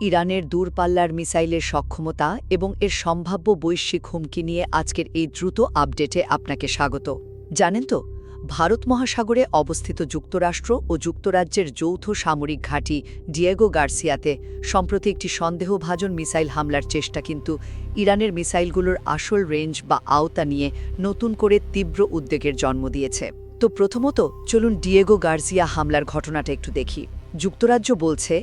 ইরানের দূরপাল্লার মিসাইলের সক্ষমতা এবং এর সম্ভাব্য বৈশ্বিক হুমকি নিয়ে আজকের এই দ্রুত আপডেটে আপনাকে স্বাগত। জানেন তো, ভারত মহাসাগরে অবস্থিত যুক্তরাষ্ট্র ও যুক্তরাজ্যের যৌথ সামরিক ঘাঁটি ডিয়েগো গার্সিয়াতে সম্প্রতি একটি সন্দেহভাজন মিসাইল হামলার চেষ্টা কিন্তু ইরানের মিসাইলগুলোর আসল রেঞ্জ বা আওতা নিয়ে নতুন করে তীব্র উদ্বেগের জন্ম দিয়েছে। তো প্রথমত চলুন ডিয়েগো গার্সিয়া হামলার ঘটনাটা একটু দেখি। যুক্তরাজ্য বলছে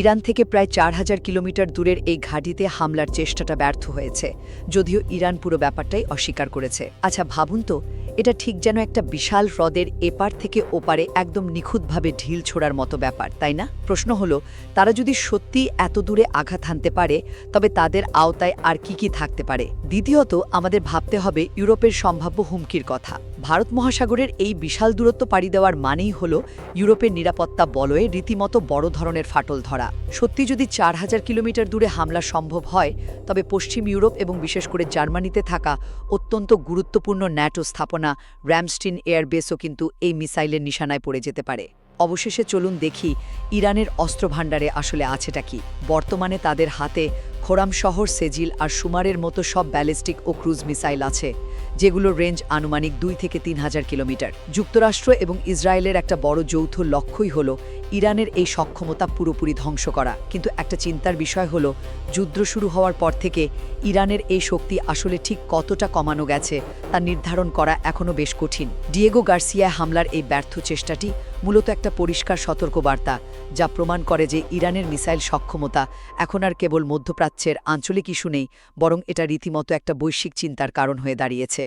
ইরান থেকে প্রায় ৪,০০০ কিলোমিটার দূরের এই ঘাঁটিতে হামলার চেষ্টাটা ব্যর্থ হয়েছে, যদিও ইরান পুরো ব্যাপারটাই অস্বীকার করেছে। আচ্ছা ভাবুন তো, এটা ঠিক যেন একটা বিশাল হ্রদের এপার থেকে ওপারে একদম নিখুঁতভাবে ঢিল ছোড়ার মতো ব্যাপার, তাই না? প্রশ্ন হলো, তারা যদি সত্যি এত দূরে আঘাত হানতে পারে, তবে তাদের আওতায় আর কি থাকতে পারে? দ্বিতীয়ত, আমাদের ভাবতে হবে ইউরোপের সম্ভাব্য হুমকির কথা। ভারত মহাসাগরের এই বিশাল দূরত্ব পাড়ি দেওয়ার মানেই হলো ইউরোপের নিরাপত্তা বলয়ে রীতিমতো বড় ধরনের ফাটল ধরা। সত্যি যদি ৪,০০০ কিলোমিটার দূরে হামলা সম্ভব হয়, তবে পশ্চিম ইউরোপ এবং বিশেষ করে জার্মানিতে থাকা অত্যন্ত গুরুত্বপূর্ণ ন্যাটো স্থাপনা র্যামস্টিন এয়ারবেসও কিন্তু এই মিসাইলের নিশানায় পড়ে যেতে পারে। অবশেষে চলুন দেখি ইরানের অস্ত্রভাণ্ডারে আসলে আছেটা কি। বর্তমানে তাদের হাতে খোরাম শহর, সেজিল আর সুমারের মতো সব ব্যালিস্টিক ও ক্রুজ মিসাইল আছে, যেগুলোর রেঞ্জ আনুমানিক ২ থেকে ৩,০০০ কিলোমিটার। যুক্তরাষ্ট্র এবং ইসরায়েলের একটা বড় যৌথ লক্ষ্যই হল ইরানের এই সক্ষমতা পুরোপুরি ধ্বংস করা। কিন্তু একটা চিন্তার বিষয় হল, যুদ্ধ শুরু হওয়ার পর থেকে ইরানের এই শক্তি আসলে ঠিক কতটা কমানো গেছে তা নির্ধারণ করা এখনও বেশ কঠিন। ডিয়েগো গার্সিয়া হামলার এই ব্যর্থ চেষ্টাটি মূলত একটা পরিষ্কার সতর্কবার্তা, যা প্রমাণ করে যে ইরানের মিসাইল সক্ষমতা এখন আর কেবল মধ্যপ্রাচ্যের আঞ্চলিক ইস্যু নেই, বরং এটা রীতিমতো একটা বৈশ্বিক চিন্তার কারণ হয়ে দাঁড়িয়েছে।